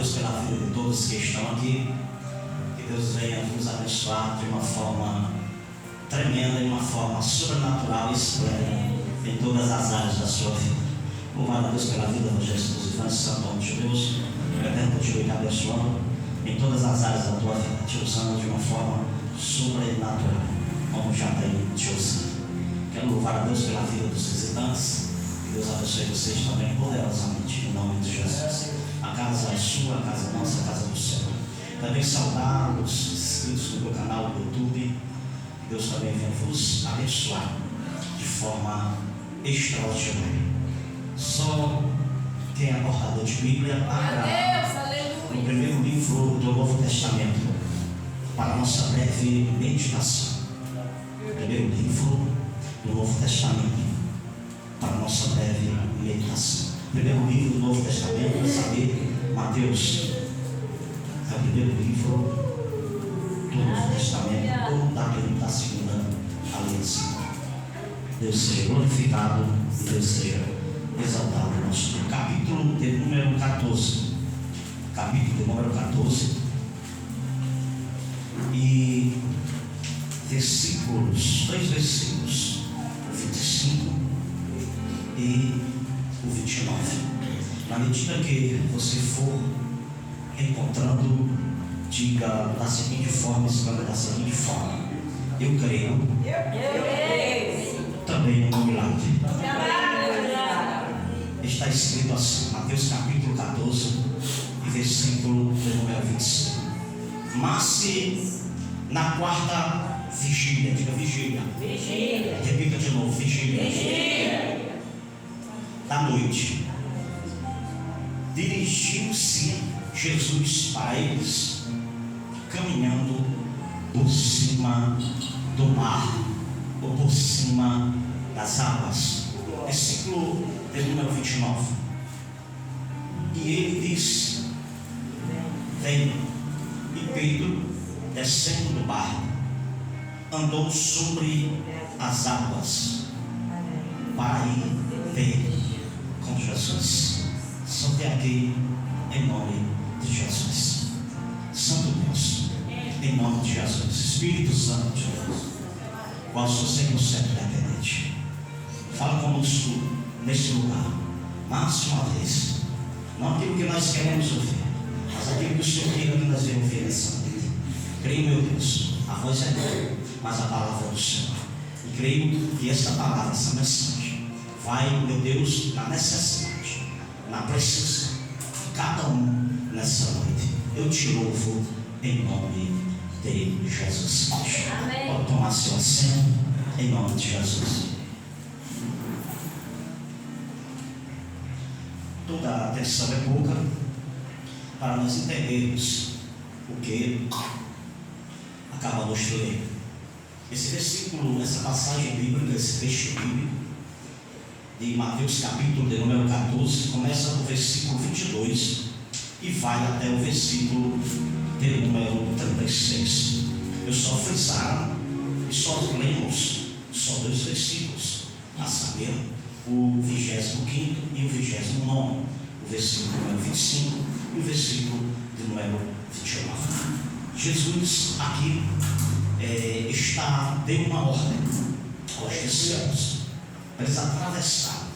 Deus pela vida de todos que estão aqui. Que Deus venha nos abençoar de uma forma tremenda, de uma forma sobrenatural e esplêndida em todas as áreas da sua vida. Louvado a Deus pela vida do Jesus Ivan Santo Homem de Deus. O Eterno continue te abençoando em todas as áreas da tua vida, te usando de uma forma sobrenatural, como já tem te usado. Quero louvar a Deus pela vida dos visitantes. Que Deus abençoe vocês também poderosamente, em nome de Jesus. A casa é sua, a casa é nossa, a casa do Senhor. Também saudar os inscritos no meu canal do YouTube. Que Deus também venha vos abençoar de forma extraordinária. Só quem é portador de Bíblia, abra no primeiro livro do Novo Testamento para a nossa breve meditação. Primeiro livro do Novo Testamento para a nossa breve meditação. Primeiro livro do Novo Testamento, para saber, Mateus é o primeiro livro do Novo Testamento ou da segunda aliança. Deus seja glorificado e Deus seja exaltado no nosso capítulo de número 14. Capítulo de número 14 e versículos, dois versículos, o 25 e o 29. Na medida que você for encontrando, diga da seguinte forma, escreva da seguinte forma: eu creio, também no milagre. Está escrito assim, Mateus capítulo 14 e versículo de número 25. Mas se na quarta vigília, diga vigília, repita de novo, vigília, da noite, dirigiu-se Jesus para eles, caminhando por cima do mar, ou por cima das águas. Versículo de número 29. E ele disse: vem. E Pedro, descendo do barco, andou sobre as águas para ir ter com Jesus. Só tem aqui em nome de Jesus. Santo Deus, em nome de Jesus, Espírito Santo de Deus, qual sou 100% dependente, fala conosco neste lugar, mais uma vez, não aquilo que nós queremos ouvir, mas aquilo que o Senhor queira que nós venhamos ouvir nessa noite. Creio, meu Deus, a voz é dele, mas a palavra é do Senhor. E creio que esta palavra, essa mensagem, vai, meu Deus, na necessidade, na precisão de cada um nessa noite. Eu te louvo em nome de Jesus. Pode tomar seu assento em nome de Jesus. Toda a atenção é pouca para nós entendermos o que acabamos de ler. Esse versículo, essa passagem bíblica, esse texto bíblico de Mateus capítulo de número 14, começa no versículo 22 e vai até o versículo de número 36. Eu só frisaram e só lemos só dois versículos, a saber, o 25º e o 29º, o versículo número 25 e o versículo de número 29. Jesus aqui deu uma ordem aos discípulos para eles atravessarem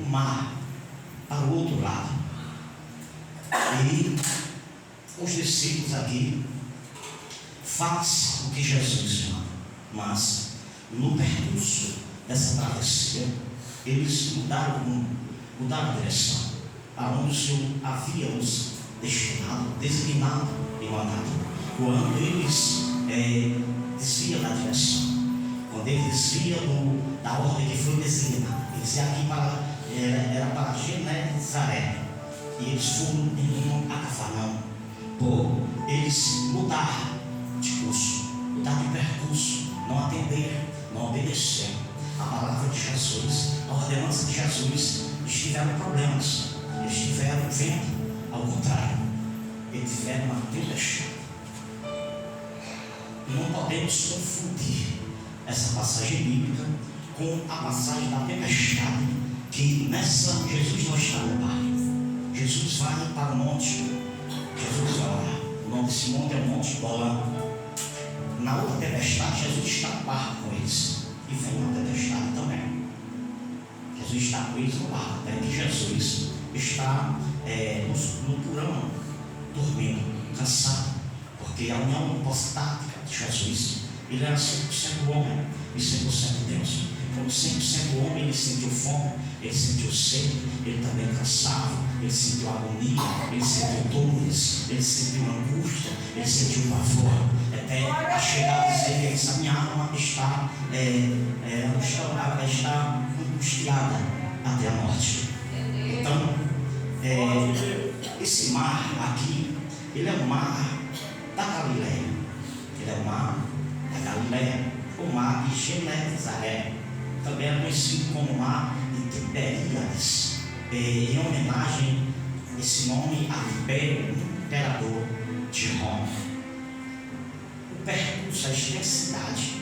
o mar para o outro lado. E os discípulos aqui fazem o que Jesus chama, mas no percurso dessa travessia eles mudaram o rumo, mudaram a direção aonde o Senhor havia os destinado, designado e mandado. Quando eles desviam da direção, quando eles desviam da ordem que foi designada, eles iam aqui era para Genezaré, e eles foram em rumo a Cafarnaum. Por eles mudar de curso, mudar de percurso, não atender, não obedecer a palavra de Jesus, a ordenança de Jesus, eles tiveram problemas, eles tiveram vento, ao contrário, eles tiveram uma tempestade. Não podemos confundir essa passagem bíblica com a passagem da tempestade, que nessa Jesus não está no barco. Jesus vai para o monte. Jesus vai lá. O nome desse monte é o Monte Golã. Na outra tempestade, Jesus está no barco com eles. E vem uma tempestade também. Jesus está com eles no barco. Até que Jesus está no porão, dormindo, cansado. Porque a união hipostática de Jesus, ele era 100% homem e 100% Deus. Como 100% homem, ele sentiu fome, ele sentiu sede, ele também cansava, ele sentiu agonia, ele sentiu dores, ele sentiu angústia, ele sentiu pavor. Até a chegar a dizer que essa minha alma está angustiada até a morte. Então, esse mar aqui, ele é o mar da Galileia. Ele é o mar da Galileia, o mar de Genezaré. Também é conhecido como mar de Tiberíades, em homenagem esse nome a Tibério, imperador de Roma. O percurso, a extensidade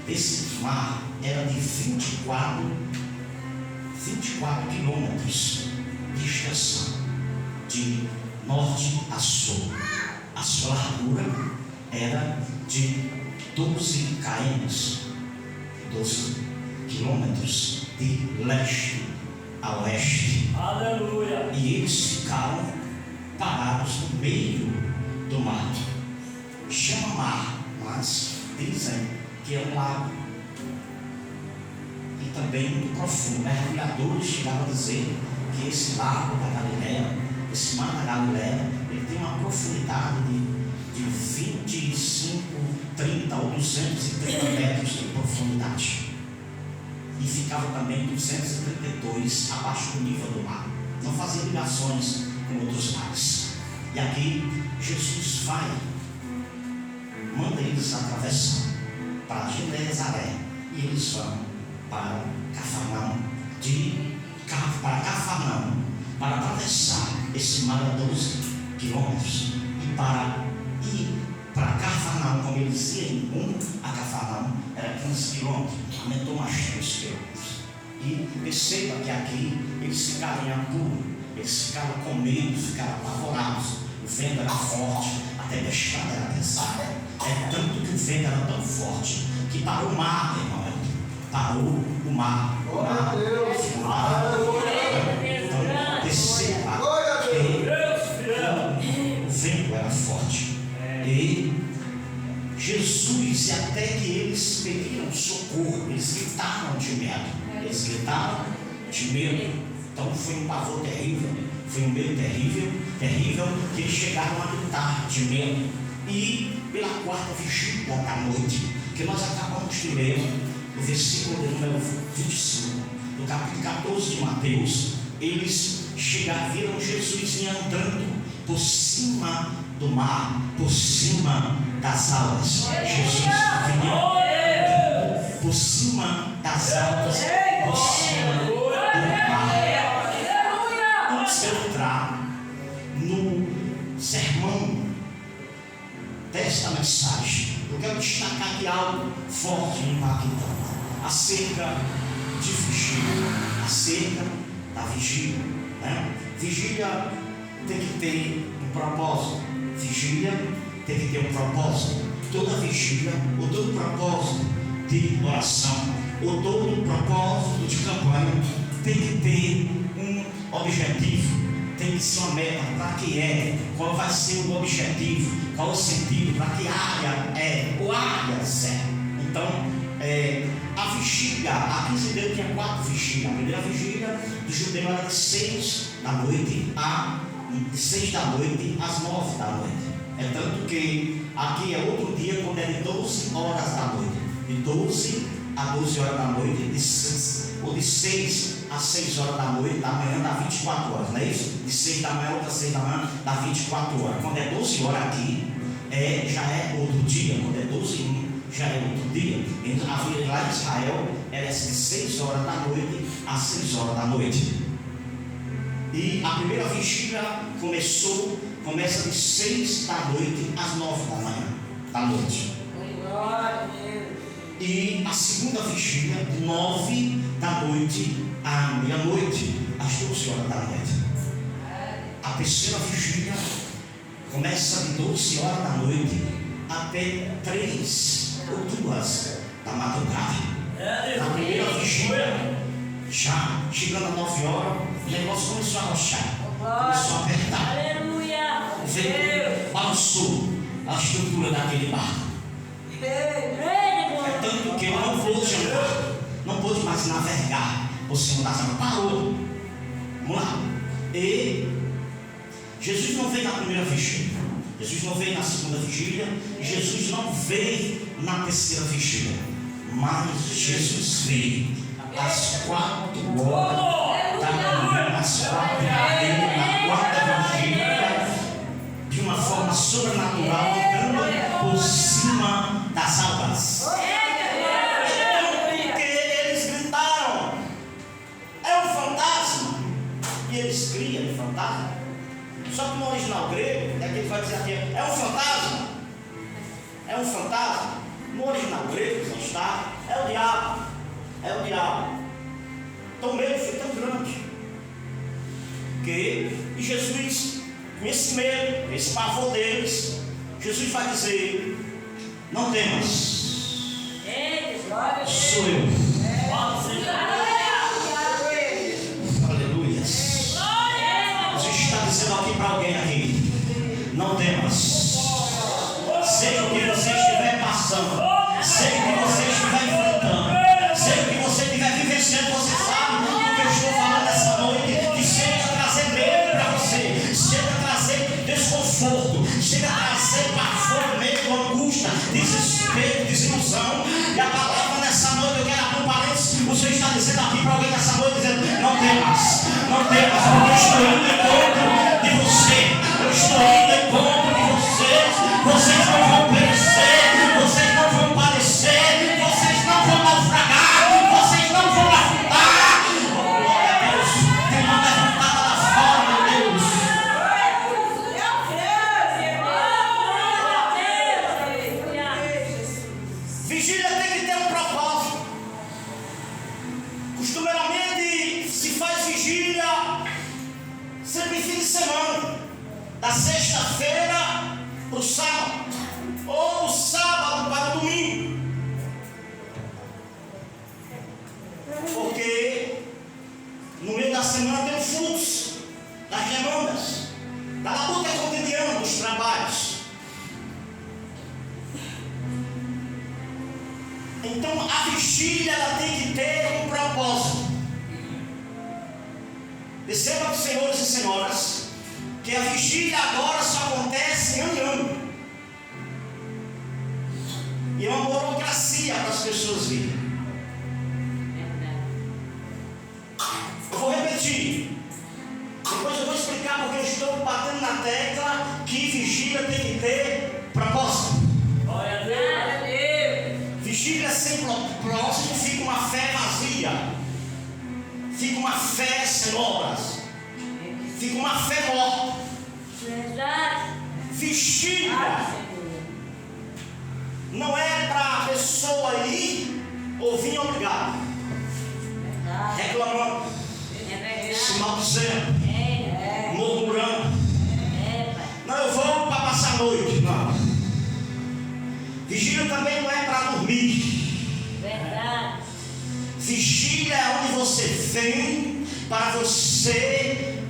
desse mar era de 24 quilômetros de extensão, de norte a sul. A sua largura era de 12 km, 12 quilômetros de leste a oeste. Aleluia. E eles ficaram parados no meio do mar. Chama mar, mas dizem que é um lago. E também muito profundo. Mergulhadores chegaram a dizer que esse lago da Galileia, esse mar da Galileia, ele tem uma profundidade de 25, 30 ou 230 metros de profundidade. E ficava também 232 abaixo do nível do mar. Não fazia ligações com outros mares. E aqui Jesus vai, manda eles atravessar para Genezaré. E eles vão para Cafarnaum, para Cafarnaum, para atravessar esse mar a 12 quilômetros. E para ir para Cafarnaum, como eles iam rumo a Cafarnaum, era 15 quilômetros, aumentou mais 3 quilômetros. E perceba que aqui eles ficaram em apuro, eles ficaram com medo, ficaram apavorados. O vento era forte, a tempestade era pesada. É tanto que o vento era tão forte que parou o mar, irmão. Parou o mar. Glória a Deus. Então, perceba que o vento era forte. E Jesus, e até que eles pediram socorro, eles gritaram de medo. Eles gritaram de medo. Então foi um pavor terrível, foi um medo terrível, que eles chegaram a gritar de medo. E pela quarta vigília da noite, que nós acabamos de ler, o versículo de número 25, do capítulo 14 de Mateus, eles viram Jesus andando por cima do mar, por cima das águas. Jesus vinha por cima das águas, por cima do mar. Antes de eu entrar no sermão desta mensagem, eu quero destacar aqui algo forte e impactante acerca de vigília, acerca da vigília, né? Vigília tem que ter um propósito. Vigília tem que ter um propósito. Toda vigília, ou todo propósito de oração, ou todo propósito de campanha, tem que ter um objetivo, tem que ser uma meta. Para que é? Qual vai ser o objetivo? Qual o sentido? Para que área é? Ou áreas é? Então, a vigília, aqui se deu que tinha 4 vigílias. A primeira vigília do judeu era de 6 da noite às 9 da noite. É tanto que aqui é outro dia, quando é de 12 horas da noite. De 12 a 12 horas da noite, de 6 às 6 horas da noite, da manhã dá 24 horas, não é isso? De 6 da manhã, outra 6 da manhã, dá 24 horas. Quando é 12 horas aqui, já é outro dia. Quando é 12 já é outro dia. Então, a vida lá em Israel era de 6 horas da noite às 6 horas da noite. E a primeira vigília começa de 6 da noite às 9 da noite. E a segunda vigília, de 9 da noite à meia-noite, às 12 horas da noite. A terceira vigília começa de 12 horas da noite até 3 ou 2 da madrugada. Na primeira vigília, já chegando a 9 horas, o negócio começou a arrochar, começou a apertar. Aleluia! O vento balançou a estrutura daquele barco. É tanto que eu não pude andar, não pude mais navegar por cima das águas. Parou. Vamos lá. E Jesus não veio na primeira vigília, Jesus não veio na segunda vigília, Jesus não veio na terceira vigília, mas Jesus veio às 4 horas da manhã, às 4h30, na quarta vigília, de uma forma sobrenatural, andando por cima das águas. Porque eles gritaram: é um fantasma. E eles criam de fantasma. Só que no original grego, é que ele vai dizer aqui: é um fantasma. É um fantasma. No original grego não está, é o diabo. É o diabo. Então o medo foi tão grande que Jesus, com esse medo, esse pavor deles, Jesus vai dizer: não temas, sou eu. Aleluia. Jesus está dizendo aqui para alguém aqui: não temas, seja o que você estiver passando, seja o que você estiver enfrentando, seja o que você estiver vivenciando, você sabe o que eu estou falando essa noite, que seja trazer medo para você, seja trazer desconforto, seja trazer pavor, medo, angústia, desespero, desilusão. E a palavra nessa noite, eu quero abrir um parênteses, o Senhor está dizendo aqui para alguém nessa noite, dizendo: não temas, porque eu estou indo em encontro de você, eu estou indo em encontro de vocês, vocês não vão perecer, vocês não vão padecer, vocês não vão naufragar, vocês não vão afundar. Glória a Deus, tem uma levantada lá fora, meu Deus. Vigília tem que ter um propósito. Costumeiramente se faz vigília sempre fim de semana, da sexta-feira para o sábado, ou do sábado para o domingo, porque no meio da semana tem o fluxo das demandas, da luta cotidiana, dos trabalhos. Então a vigília ela tem que ter um propósito. Percebam, senhores e senhoras, que a vigília agora só acontece ano em ano. E é uma burocracia para as pessoas virem. Eu vou repetir. Depois eu vou explicar porque eu estou batendo na tecla que vigília tem que ter propósito. Vigília sem propósito fica uma fé vazia. Fica uma fé sem obras. Fica uma fé morta. Vigília não é para a pessoa ir ou vir obrigado, reclamando, se maldizendo, murmurando. Não, eu vou para passar a noite. Não. Vigília também não é para dormir. Vigília é onde você vem para você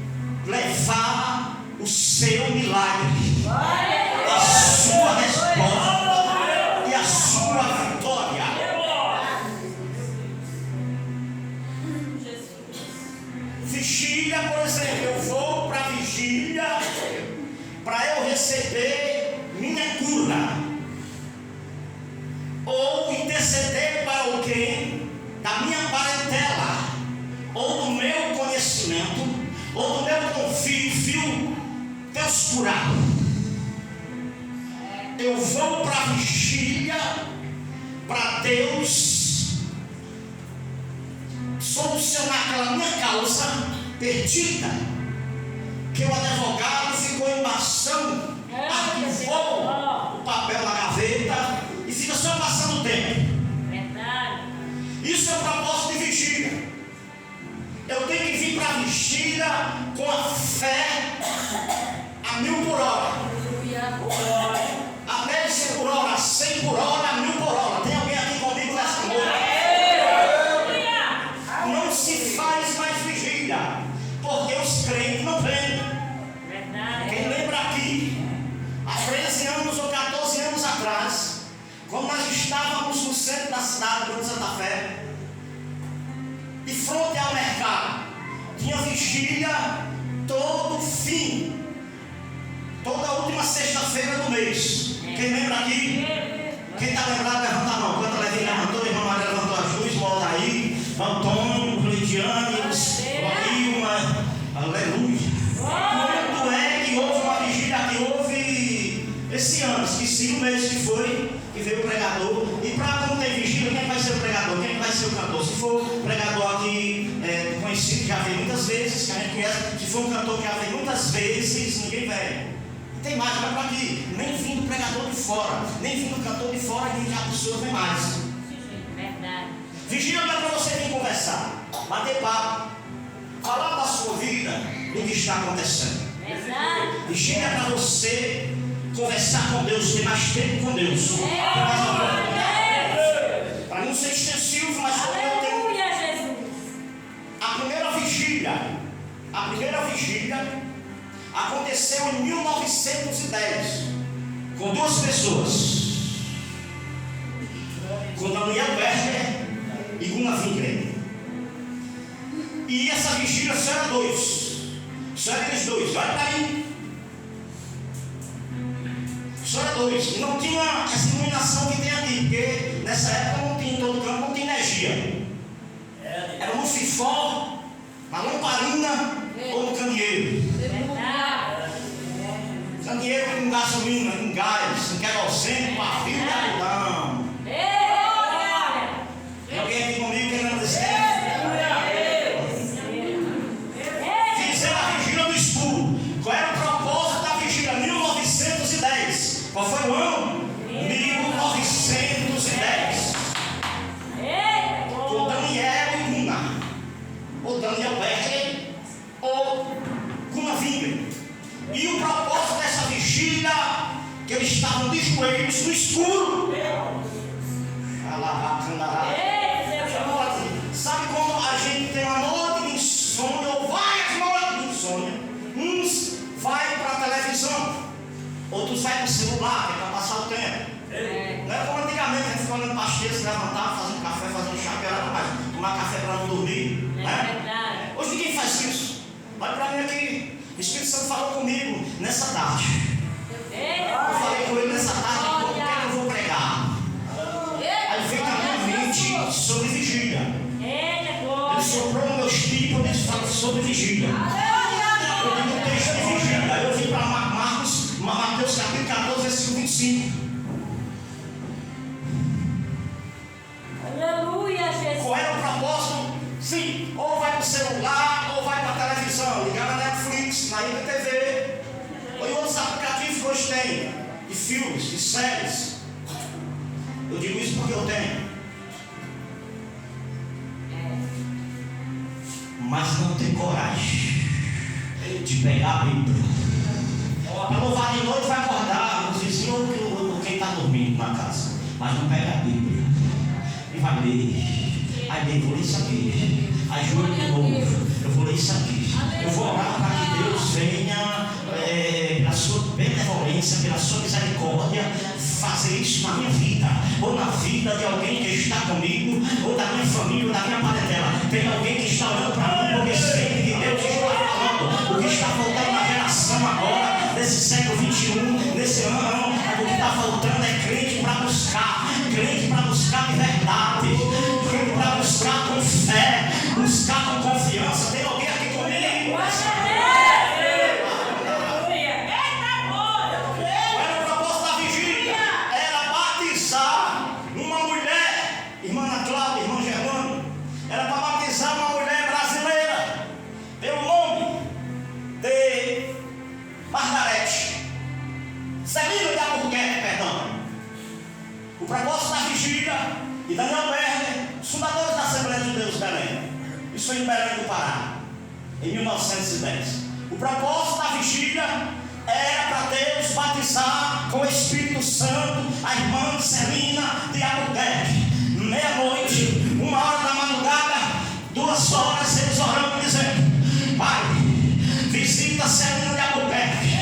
levar o seu milagre, a sua resposta e a sua vitória. Vigília, por exemplo, eu vou para a vigília para eu receber minha cura, ou interceder para alguém da minha parentela, ou do meu conhecimento, ou do meu convívio, Deus curar. Eu vou para a vigília para Deus solucionar aquela minha causa perdida, que o advogado ficou embaçando, arquivou o papel na gaveta e fica só passando o tempo. Isso é o propósito de vigília. Eu tenho que vir para a vigília com a fé a 1000 por hora. A 10 por hora, 100 por hora, 1000 por hora. Tem alguém aqui comigo nessa noite? Não se faz mais vigília, porque os crentes não vêm. Quem lembra aqui, há 13 anos ou 14 anos atrás, quando nós estávamos no centro da cidade de Santa Fé, e frente ao mercado, tinha vigília todo fim, toda última sexta-feira do mês. Quem lembra aqui? Quem está lembrado, levanta a mão. Quando a Levi levantou, a irmã Maria levantou as luzes, o Aldair, Antônio, Lidiane, Ilma, aleluia. Quando é que houve uma vigília que houve esse ano? Esqueci o mês que foi, que veio o pregador. E para como tem vigília, quem vai ser o pregador? Quem vai ser o cantor? Se for o pregador aqui conhecido, que já veio muitas vezes, que a gente conhece, se for um cantor que já veio muitas vezes, ninguém vem. Tem mais, vai para aqui. Nem vindo o pregador de fora, nem vindo o cantor de fora, que já a pessoa vem mais. Verdade. Vigília não é para você vir conversar, bater papo, falar da sua vida, do que está acontecendo. Verdade. Vigília é para você conversar com Deus, ter mais tempo com Deus. Para não ser extensivo, mas como eu tenho. Aleluia, Jesus. A primeira vigília aconteceu em 1910, com 2 pessoas, com Daniel Berger e Gunnar Winkler. E essa vigília só era 2, só era eles 2, olha para aí. Só era 2, não tinha essa iluminação que tem aqui, porque nessa época não tinha, em todo campo não tinha energia. Era no fifó, na lamparina ou no candeeiro. Candeeiro com gasolina, com gás, com querosene, com pavio de algodão. Tem alguém aqui comigo que não dizer? Fizeram a vigília no escuro. Qual era o propósito da vigília? 1910. Qual foi o ano? 1910. Com Daniel e Gunnar. Ou Daniel Berger, ou Gunnar Winkler. E o propósito dessa vigília, que eles estavam de joelhos no escuro. Sabe quando a gente tem uma noite de insônia, ou várias noites de insônia? Uns vai para a televisão, outros vai para o celular, que é para passar o tempo. Não é como antigamente, a gente ficava olhando para as se levantava, fazendo café, fazendo chá, que era mais tomar café para não dormir. Né? Hoje ninguém faz isso. Olha para mim aqui. O Espírito Santo falou comigo nessa tarde. Eu falei com ele nessa tarde, o que é que eu vou pregar? Aí veio na minha mente sobre vigília. Ele soprou no meu espírito e falou sobre vigília. Eu li o texto de vigília. Eu vim para Mateus capítulo 14, versículo 25. Aleluia, Jesus. Qual era o propósito? Sim, ou vai para o celular, ou vai para a televisão, ligar na Netflix, na IPTV, ou em outros aplicativos que hoje tem, de filmes, de séries. Eu digo isso porque eu tenho. Mas não tem coragem de pegar a Bíblia. Para louvar de noite vai acordar, os vizinhos ou quem está dormindo na casa, mas não pega a Bíblia. E vai ler. Aí eu vou ler isso aqui. Aí joelho de novo. Eu vou ler isso aqui. Eu vou orar para que Deus venha, pela sua benevolência, pela sua misericórdia, fazer isso na minha vida, ou na vida de alguém que está comigo, ou da minha família, ou da minha parentela. Tem alguém que está olhando para mim, porque sente que Deus está falando. O que está faltando na geração agora, nesse século 21, nesse ano, o que está faltando é crente para buscar de verdade, crente para buscar com fé, buscar com confiança. Tem alguém aqui comigo? Era o propósito da vigília, era batizar uma mulher, irmã Ana Cláudia, irmão Germano, era para batizar uma mulher brasileira, pelo nome de Margarete Celina de Albuquerque, perdão. O propósito da vigília, e Daniel Berger, os fundadores da Assembleia de Deus Belém, isso foi em Belém do Pará, em 1910. O propósito da vigília Era para Deus batizar com o Espírito Santo a irmã Celina de Albuquerque. Meia-noite, 1h da madrugada, 2 horas, eles orando dizendo: Pai, visita Celina de Albuquerque,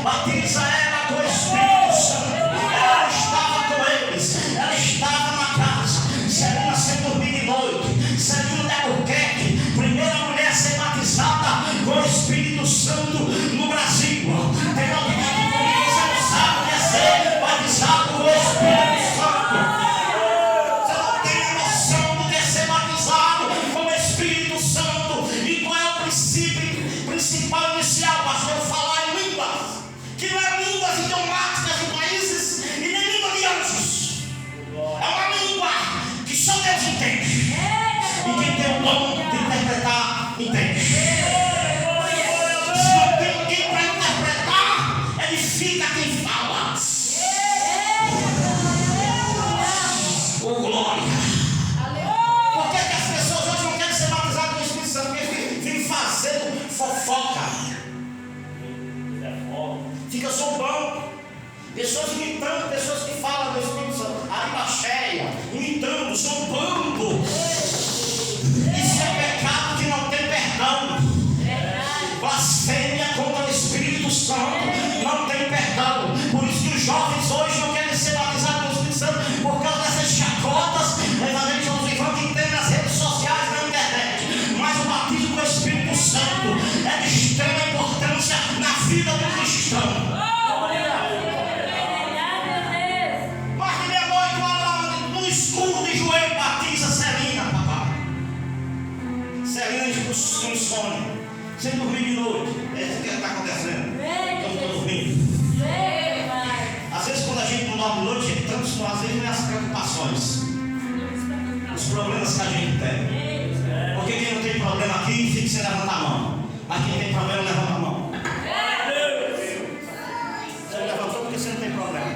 batiza ela com o Espírito Santo. Ela estava com eles, ela estava na casa. Celina sem dormir de noite. Celina de Albuquerque, primeira mulher a ser batizada com o Espírito Santo no Brasil. Tem alguém aqui comigo, você não sabe o que é ser batizado com o Espírito Santo. Você não tem noção do que é ser batizado com o Espírito Santo. E qual é o princípio principal inicial, pastor? Falar em línguas, que não é línguas idiomáticas de países e nem língua de anjos. É uma língua que só Deus entende. E quem tem o dom de interpretar, entende. Se não tem alguém para interpretar, edifica quem fala. Oh, glória! Por que as pessoas hoje não querem ser batizadas com o Espírito Santo? Porque vivem fazendo fofoca. Fica zombando. Pessoas imitando, pessoas que falam do Espírito Santo. Arimacheia, imitando, zombando. Isso é pecado que não tem perdão. Blasfêmia contra o Espírito Santo não tem perdão. Por isso que os jovens hoje não querem ser batizados com o Espírito Santo, por causa dessas chacotas evangélicos que tem nas redes sociais, na internet. Mas o batismo com o Espírito Santo é de extrema importância na vida do cristão. Mas de meia-noite, no escuro de joelho, batiza Celina, papai. Celina com insônia, sem dormir de noite. É o que está acontecendo. Eu não estou dormindo. Às vezes, quando a gente não dorme de noite, às vezes não é as preocupações, os problemas que a gente tem. Porque quem não tem problema aqui, fica sem levantar a mão. Mas quem tem problema, levanta a mão. Você levantou porque você não tem problema.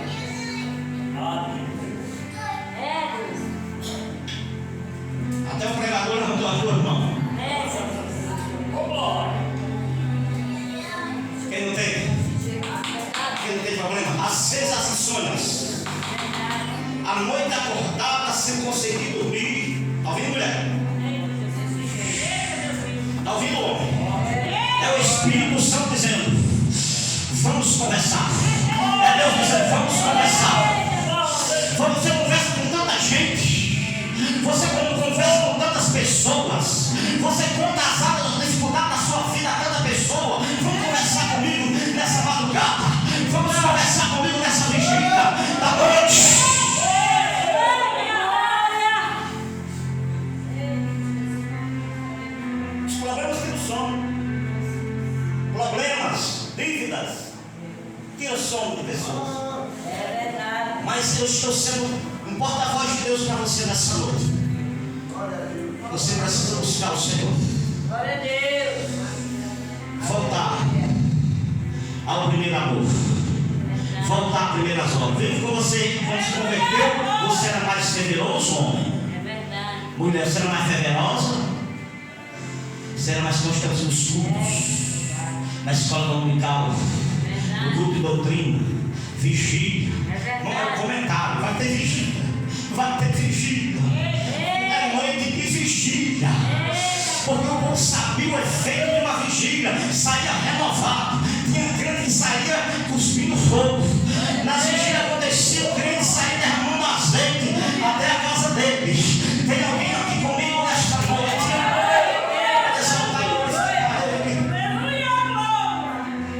Até o pregador levantou as 2 mãos. Quem não tem problema? Às vezes as insônias, a noite acordada sem conseguir dormir. Está ouvindo, mulher? Está ouvindo, homem? É o Espírito Santo dizendo: vamos conversar. É Deus dizendo: vamos conversar. Você conversa com tanta gente, você conversa com tantas pessoas, você conta as áreas da dificuldade da sua vida a cada pessoa. Vamos conversar comigo nessa madrugada. Vamos conversar comigo nessa vigília da noite. Os problemas que não são problemas, dívidas, tira o sono de pessoas. Mas eu estou sendo um porta-voz de Deus para você nessa noite. Você precisa buscar o Senhor. Glória a Deus. Voltar ao primeiro amor. Voltar às primeiras obras. Veja com você, quando se converteu, você era mais fervoroso, homem. É verdade. Mulher, você era mais fervorosa. Você era mais constante nos cultos, na escola dominical, no grupo de doutrina. Vigília, não é um comentário, vai ter vigília, vai ter vigília, é noite de vigília, porque o povo sabia o efeito de uma vigília, saía renovado, tinha crente que saía cuspindo fogo, nas vigílias acontecia o crente saía derramando azeite até a casa deles. Tem alguém aqui comigo nesta noite?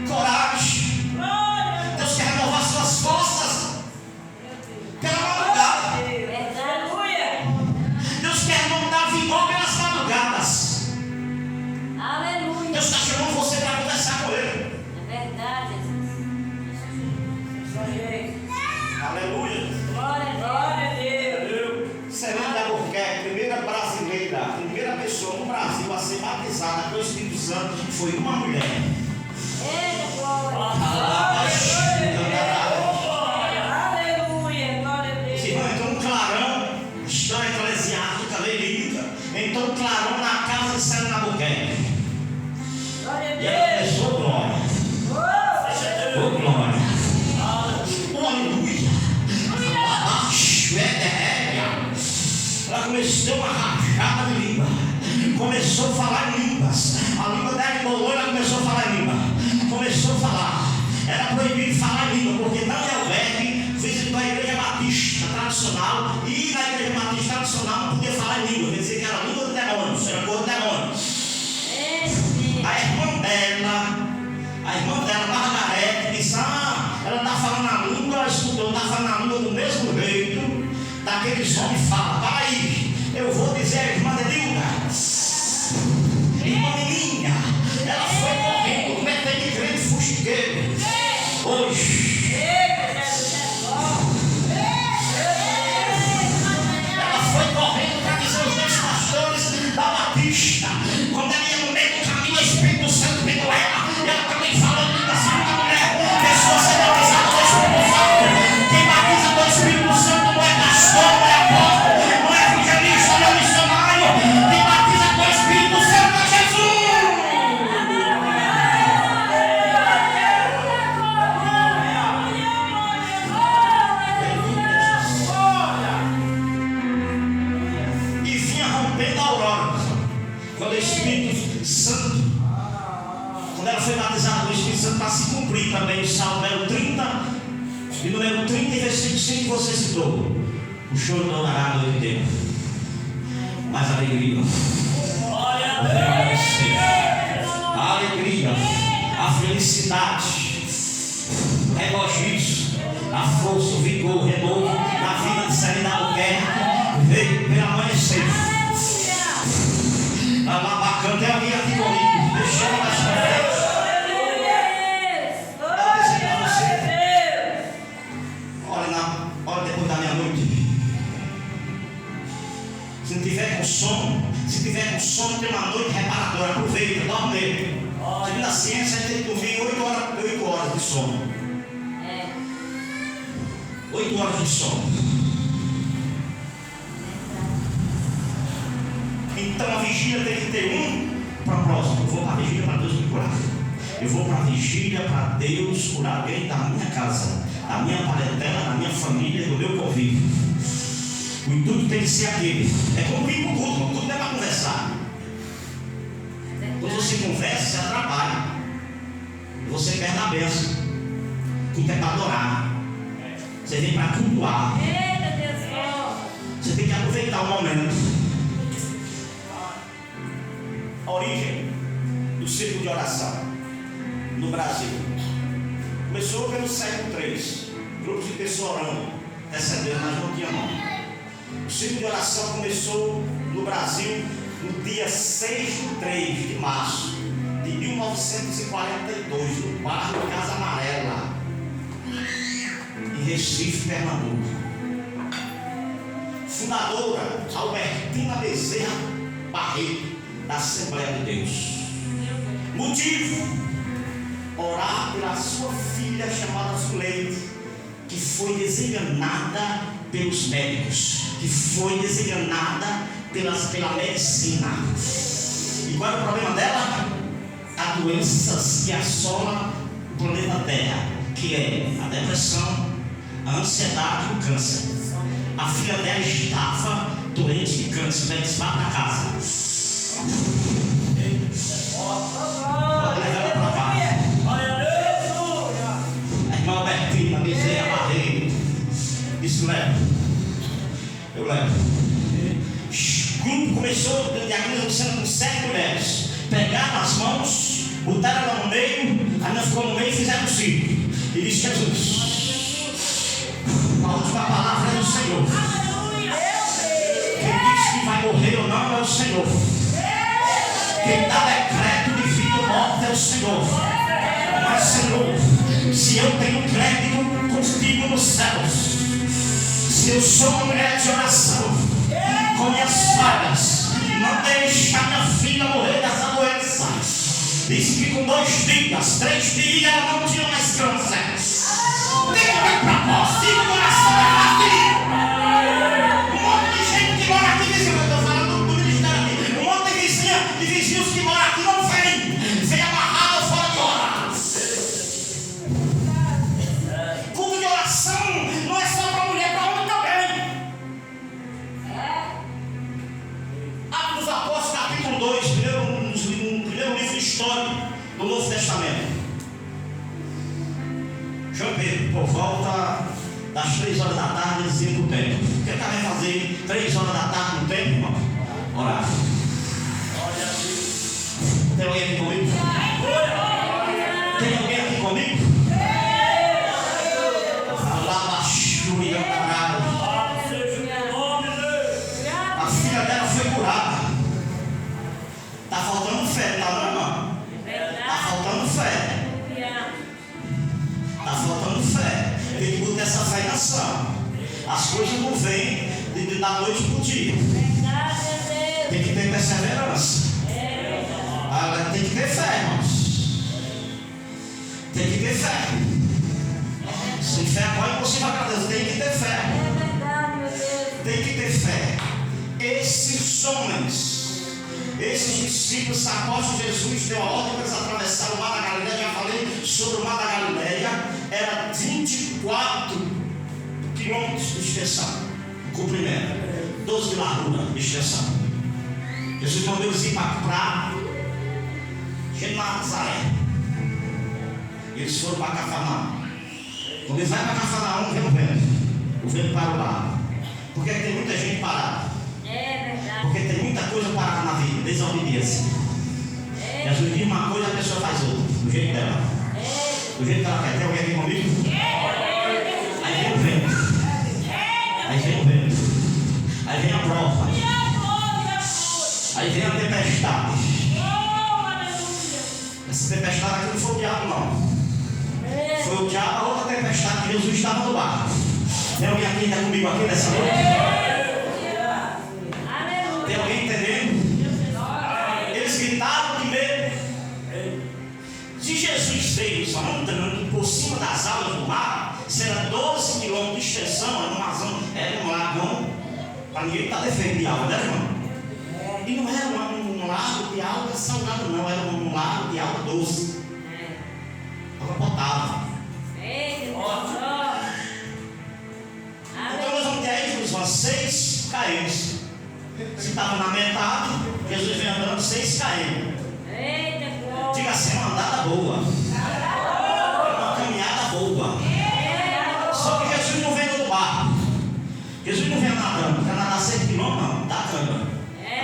Coragem. Deus quer renovar suas forças pela madrugada. Deus quer não dar vigor pelas madrugadas. Aleluia. Deus está chamando você para conversar com Ele. É verdade, Jesus. Oh, glória. Oh, aleluia. Ela começou uma rajada de língua. Começou a falar em línguas. A língua dela embolou, ela começou a falar em língua. Começou a falar. Era proibido falar em língua, porque Daniel Berg visitou a igreja batista tradicional. E na igreja batista tradicional não podia falar em língua. Quer dizer que era língua do demônio, era coisa do demônio. A irmã dela, Margarete, disse: ela está falando a língua, escutou, está falando a língua do mesmo jeito daqueles homens falam. Para aí, eu vou dizer a irmã Delilda, irmã Meninha, ela foi correndo, metendo de crente fuxiqueiro. Hoje, ela foi correndo para dizer aos dois pastores da Batista, quando ela ia no meio do caminho, o Espírito Santo pegou ela, e ela também falando assim, uma mulher, pessoa sendo batizada do Espírito Santo. Quem batiza do Espírito Santo não é pastor, não é apóstolo, não é evangelista, não é missionário. Quem batiza do Espírito Santo é Jesus. E vinha rompendo a aurora, quando o Espírito Santo, quando ela foi batizada, o Espírito Santo para se cumprir também o Salmo número 30, e número 30 e versículo 5 que você citou: o choro não dará a noite inteira, mas a alegria, a alegria, a felicidade, o regozijo, a força, o vigor, o renovo da vida de Celina Albuquerque veio pelo amanhecer. A Labacã tem alguém aqui comigo, deixando mais pra frente. Olha depois da meia-noite. Se não tiver com sono, tem uma noite reparadora, aproveita, dorme nele. Segundo a ciência, a gente tem que dormir 8 horas de sono. 8 horas de sono. Então a vigília tem que ter um propósito. Eu vou para a vigília para Deus me curar. Eu vou para a vigília para Deus curar alguém da minha casa, da minha parentela, da minha família, do meu convívio. O intuito tem que ser aquele. É como ir para o culto. O culto não é para conversar. Quando você conversa, você atrapalha. Você perde a bênção. O culto é para adorar. Você vem para cultuar. Você tem que aproveitar o momento. A origem do círculo de oração no Brasil começou pelo século III. Grupos de pessoas orando, recebendo, mas não tinha nome. O círculo de oração começou no Brasil no dia 6 de 3 de março de 1942, no bairro Casa Amarela, em Recife, Pernambuco. Fundadora Albertina Bezerra Barreto, da Assembleia de Deus. Motivo: orar pela sua filha chamada Zuleide, que foi desenganada pelos médicos, que foi desenganada pela medicina. E qual é o problema dela? As doenças que assolam o planeta Terra, que é a depressão, a ansiedade e o câncer. A filha dela estava doente de câncer, ela disse: vá para casa. Pode levar ela para casa. A irmã Albertina Bezerra Barreto disse: leva. Eu levo. O grupo começou diagnosticando com 7 mulheres. Pegaram as mãos, botaram ela no meio, a menina ficou no meio e fizeram o círculo. E disse: Jesus, a última palavra é do Senhor. Quem diz que vai morrer ou não é o Senhor. Quem dá decreto de vida ou morte é o Senhor. Mas, Senhor, se eu tenho crédito contigo nos céus, se eu sou uma mulher de oração, com minhas falhas, não deixa minha filha morrer dessa doença. Disse que com 2 dias, 3 dias, ela não tinha mais câncer. Tem que ter propósito no coração da filha. Um monte de gente que mora aqui, vizinho, eu estou falando do ministério aqui. Um monte de vizinhos que moram aqui não vem amarrado fora de hora. João Pedro, por volta das 3 horas da tarde, eles iam para o templo. O que ela vai fazer 3 horas da tarde no templo, irmão? Orar. Tem alguém aqui comigo? Tem alguém aqui comigo? A filha dela foi curada. Está faltando fé, tá, não, irmão? Está faltando fé. Está faltando fé. Tem que botar essa fé em ação. As coisas não vêm da noite para o dia. Tem que ter perseverança. Tem que ter fé, irmãos. Tem que ter fé. Sem fé agora é impossível para Deus. Tem que ter fé. Tem que ter fé. Esses homens, esses discípulos, apóstolos, Jesus deu a ordem para eles atravessar o mar da Galileia. Já falei sobre o mar da Galileia. Era 24 quilômetros de extensão, o comprimento, 12 de largura de extensão. Jesus mandou eles ir para Nazaré. Eles foram para Cafarnaum. Quando eles vão para Cafarnaum, vem o vento. O vento para o lado. Porque tem muita gente parada. É verdade. Porque tem muita coisa parada na vida, desobediência. Jesus diz uma coisa, a pessoa faz outra, do jeito dela. Do jeito que ela quer. Tem alguém aqui comigo? Aí vem o vento. Aí vem o vento. Aí vem a prova. Aí vem a tempestade. Essa tempestade aqui não foi o diabo, não. Foi o diabo, a outra tempestade que Jesus estava no barco. Tem alguém aqui ainda comigo aqui nessa noite? Tem alguém entendendo? Eles gritaram de medo. Se Jesus veio só andando por cima das águas do mar, será 12 quilômetros de extensão, era um lagão, para ninguém estar defendendo de água, né, irmão? E não era um lago de água salgada, não, era um lago de água doce. Água potável. Então nós vamos ter aí, uns 6 km. Se estava na metade, Jesus vem andando 6 km. Diga assim, uma andada boa. Uma caminhada boa. Só que Jesus não vem no barco. Jesus não vem nadando. Para nadar 100 km, não, dá cama.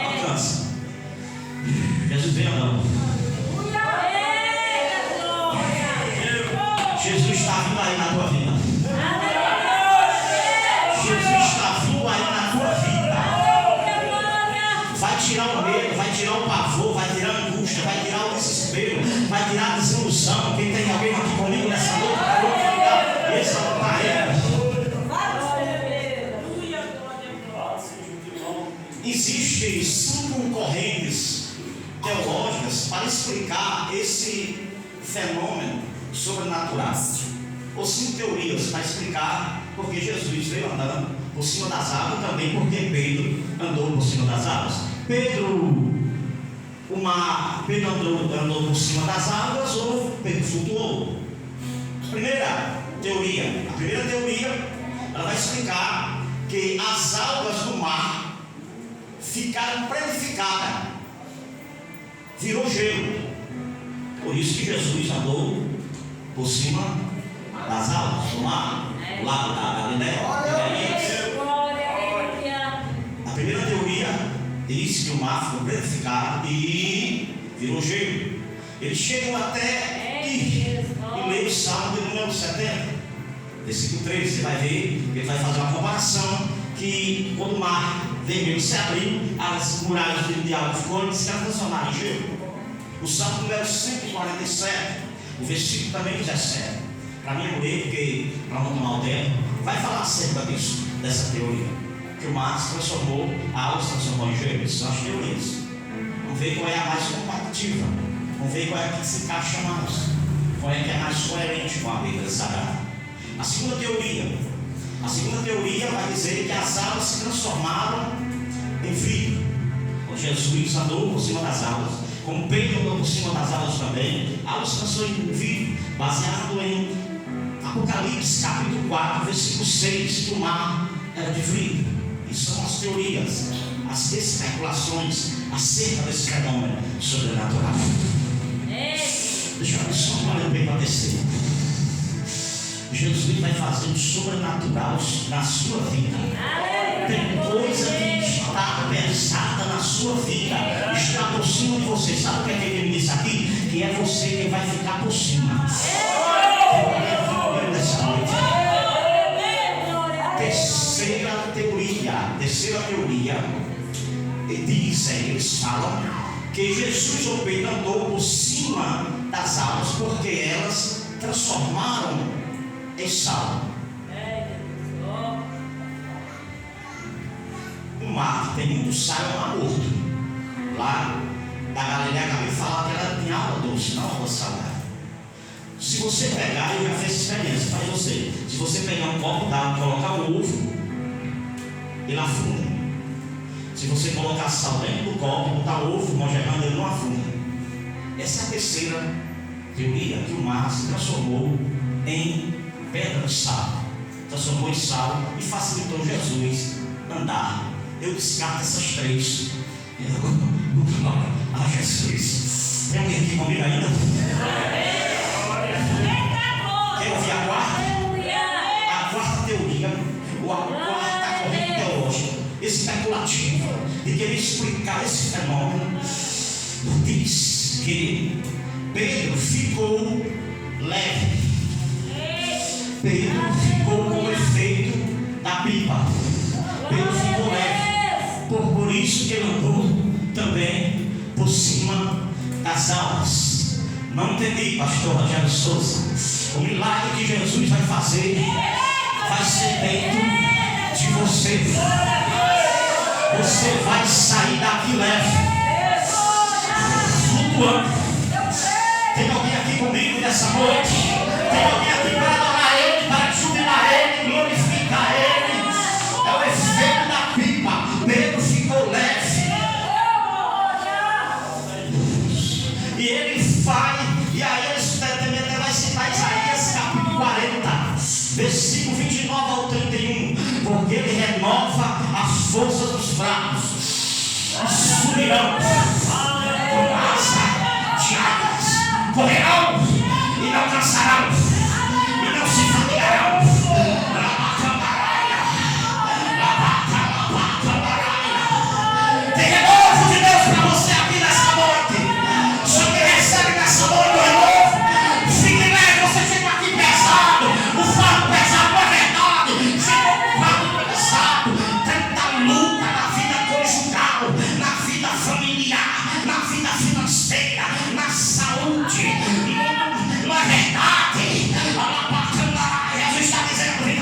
Não cansa. Jesus vem andando. Jesus está vindo aí na tua vida. Jesus está vindo aí na tua vida. Vai tirar o medo, vai tirar o pavor, vai tirar a angústia, vai tirar o desespero, vai tirar a desilusão. Quem tem alguém aqui comigo nessa noite, vai glorificar e exaltar Ele. Existem 5 correntes teológicas para explicar esse fenômeno sobrenatural. Ou 5 teorias para explicar porque Jesus veio andando por cima das águas, também porque Pedro andou por cima das águas. Pedro andou por cima das águas ou Pedro flutuou? A primeira teoria, ela vai explicar que as águas do mar ficaram planificadas, virou gelo. Por isso que Jesus andou por cima das águas do mar, do lago da Galileia. A primeira teoria diz que o mar ficou planificado e virou gelo. Eles chegam até ir e ler o Salmo de número 70, versículo 3. Você vai ver, ele vai fazer uma comparação que quando o mar vermelho se abriu, as muralhas de água ficou e se transformaram em gelo. O Salmo número 147, o versículo também 17. Para mim é ler, porque para não tomar o tempo, vai falar acerca disso, dessa teoria. Que o mar se transformou, a água se transformou em gelo. São as teorias. Vamos ver qual é a mais compatível. Vamos ver qual é a que se encaixa mais. Qual é a que é mais coerente com a Bíblia Sagrada. A segunda teoria vai dizer que as águas se transformaram em vidro. Quando Jesus andou por cima das águas, como Pedro andou por cima das águas também, a água se transformou em vidro, baseado em Apocalipse capítulo 4, versículo 6, que o mar era de vidro. E são as teorias, as especulações acerca desse fenômeno sobrenatural. Deixa eu só olhar bem para descer. Jesus vai fazer sobrenaturais na sua vida. Tem coisa que está pesada na sua vida, está por cima de você. Sabe o que é que ele disse aqui? Que é você que vai ficar por cima. Terceira teoria, eles falam que Jesus andou por cima das águas porque elas transformaram em sal. O mar que tem muito sal é o mar morto. Lá da Galileia acabei de falar que ela tinha água doce, não água salgada. Se você pegar, eu já fiz essa experiência, faz você. Se você pegar um copo d'água, colocar um ovo, ele afunda. Se você colocar sal dentro do copo, botar ovo, mongerando, ele não afunda. Essa é a terceira teoria, que o mar se transformou em pedra de sal, transformou em sal e facilitou Jesus andar. Eu descarto essas três. Jesus. Tem alguém aqui comigo ainda? Quer ouvir a quarta? A quarta teoria, a quarta corrente teológica especulativa de querer explicar esse fenômeno, diz que Pedro ficou leve. Pedro ficou com o efeito da pipa. Pedro ficou leve. Por isso que ele andou também por cima das águas. Não entendi, pastor Rogério Souza. O milagre que Jesus vai fazer vai ser dentro de você. Você vai sair daqui leve, flutuando. Tem alguém aqui comigo nessa noite? Tem alguém aqui para adorar Ele, para jubilar Ele, glorificar Ele? É o efeito da pipa. Pedro ficou leve. E ele vai, e aí ele até vai citar Isaías capítulo 40, versículo 29 ao 31, porque ele renova as forças dos fracos, subirão com asa de águias, correrão e não cansarão, e não se fatigarão. Tem renovo de Deus para você aqui nessa noite. Só que recebe nessa noite o renovo. Fique leve, você chegou aqui pesado. O fardo pesado é verdade. Chegou o fardo pesado. Tanta luta na vida conjugal, na vida familiar, na vida financeira, na saúde. Não é verdade? Jesus está dizendo: vem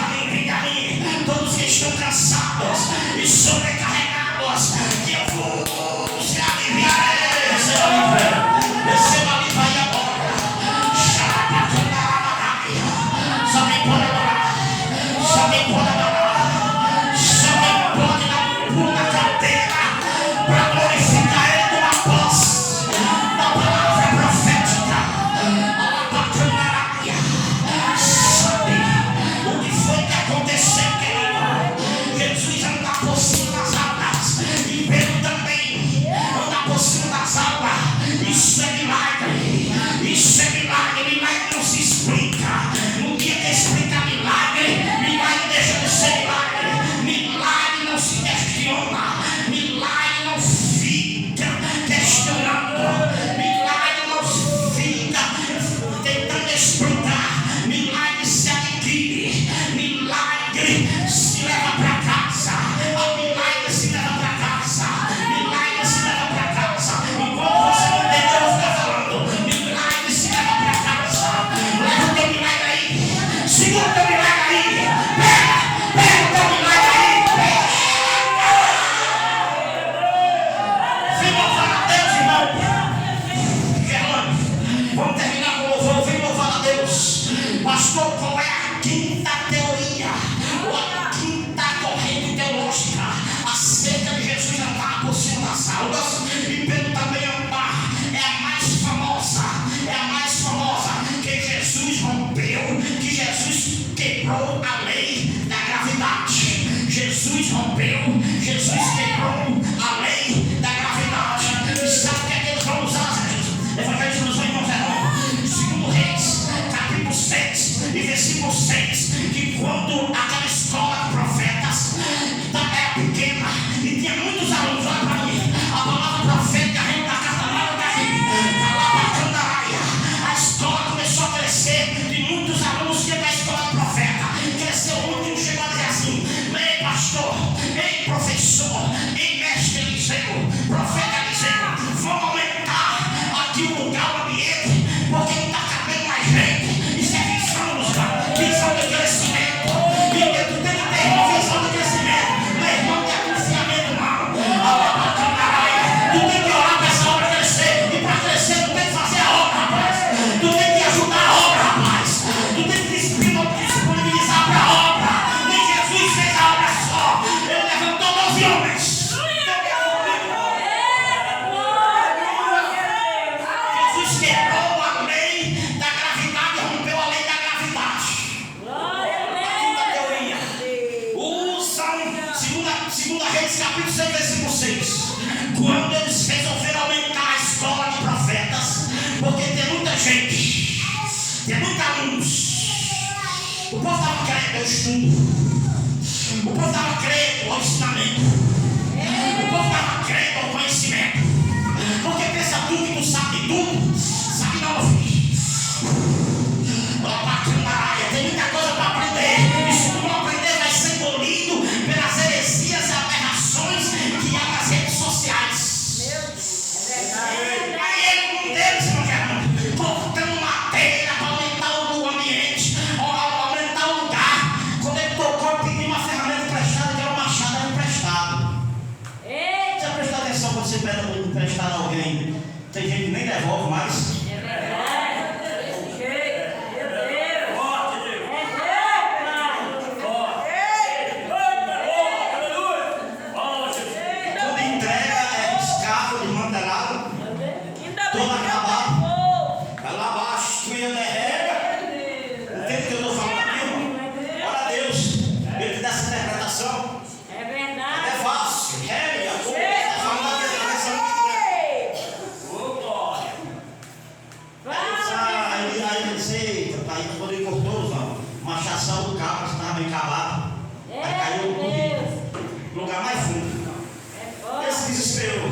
a mim, todos que estão cansados e sobrecarregados, que eu vos aliviarei. Receba alívio aí agora. Só quem pode adorar, só quem pode adorar, só quem pode dar um pulo na cadeira para glorificar Ele com a voz da palavra profética. Sabe o que foi que aconteceu, querido? Jesus anda por cima das águas e Pedro também anda por cima das águas. Isso é milagre. Isso é milagre. Milagre não se explica. No dia que explica milagre, milagre deixa de ser milagre. Milagre não se questiona. Milagre não fica questionando. Milagre não fica tentando explicar. Milagre se adquire. Milagre se leva para casa. A milagre se leva para casa. Milagre se leva para casa. Enquanto você não entendeu, eu vou ficar falando. Milagre se leva para casa. Leva o teu milagre aí. Segura o teu milagre aí. Pega o teu milagre aí. Vem louvar a Deus, irmão. Gerlando, vamos terminar com o louvor. Vem louvar a Deus. Pastor, qual é a quinta teoria? Ou a quinta corrente teológica acerca de Jesus andar por cima das águas e Pedro também andar? É a mais famosa. É a mais famosa. Que Jesus rompeu, que Jesus quebrou a lei da gravidade. Jesus rompeu, Jesus quebrou a lei da gravidade. E sabe o que é que eles vão usar? Evangelho nos irmãos, segundo Reis, capítulo 6 e versículo versículo 6, que quando aquela escola de profetas era pequena e tinha muitos alunos, olha para mim, a palavra profética reina da Catanara da a escola começou a crescer de muitos alunos que da escola de profeta. Cresceu muito e chegou a dizer assim: ei pastor, ei professor, ei mestre Eliseu, profeta Eliseu, vamos aumentar aqui o lugar, o ambiente, porque não está cabendo mais gente. Isso é visão de crescimento. E tu tem que ter uma visão de crescimento. Meu irmão, tem confiamento, não. Tu tem que orar para essa obra crescer. E para crescer, tu tem que fazer a obra, rapaz. Tu tem que ajudar a obra, rapaz. Tu tem que disponibilizar para a obra. Nem Jesus fez a obra só. Ele levantou 12 homens. Jesus quebrou a lei da gravidade, rompeu a lei da gravidade. A teoria. Segunda Reis, capítulo 6, versículo 6. Quando eles resolveram aumentar a escola de profetas, porque tem muita gente, tem muitos alunos. O povo estava querendo ao estudo. O povo estava crendo ao ensinamento. O povo estava crendo ao conhecimento. Porque pensa tu que tu sabe tudo. Sabe não, filho. Tem muita coisa para aprender. E se tu não aprender, vai ser engolido pelas heresias e aberrações que há nas redes sociais. Aí ele, um deles, irmão Germano, cortando madeira para aumentar o ambiente, aumentar o lugar. Quando ele tocou, eu pedi uma ferramenta emprestada, que era um machado emprestado. Você prestou atenção quando você pede emprestado a alguém? Tem gente que nem devolve mais. Do carro que estava bem cavado, aí caiu no lugar mais fundo. Esse desespero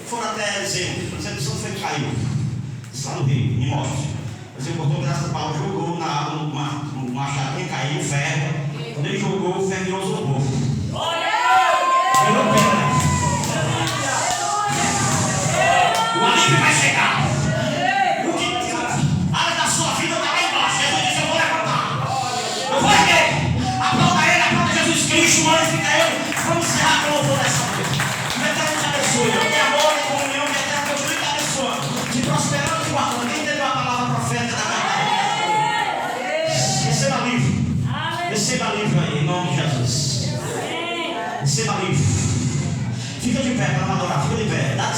foram até Eliseu. Eliseu foi que caiu lá no rio, em morte. Eliseu cortou um pedaço de pau, jogou na água, no machado, quem caiu, o ferro. Quando ele jogou, o ferro virou isopor. Virou pedra. O alívio vai chegar. O que a área da sua vida está lá embaixo. Jesus disse: eu vou levantar. Eu vou erguer. Aplauda ele, aplauda Jesus Cristo, glorifica ele. Vamos encerrar com o louvor dessa noite. Que Deus te abençoe. Eu tenho amor e comunhão, que Deus te abençoe. Te prosperando e guardando. Quem teve a palavra profética da verdade? Receba livro. Receba livro aí, em nome de Jesus. Receba livro. Fica de pé para adorar. Fica de pé. Dá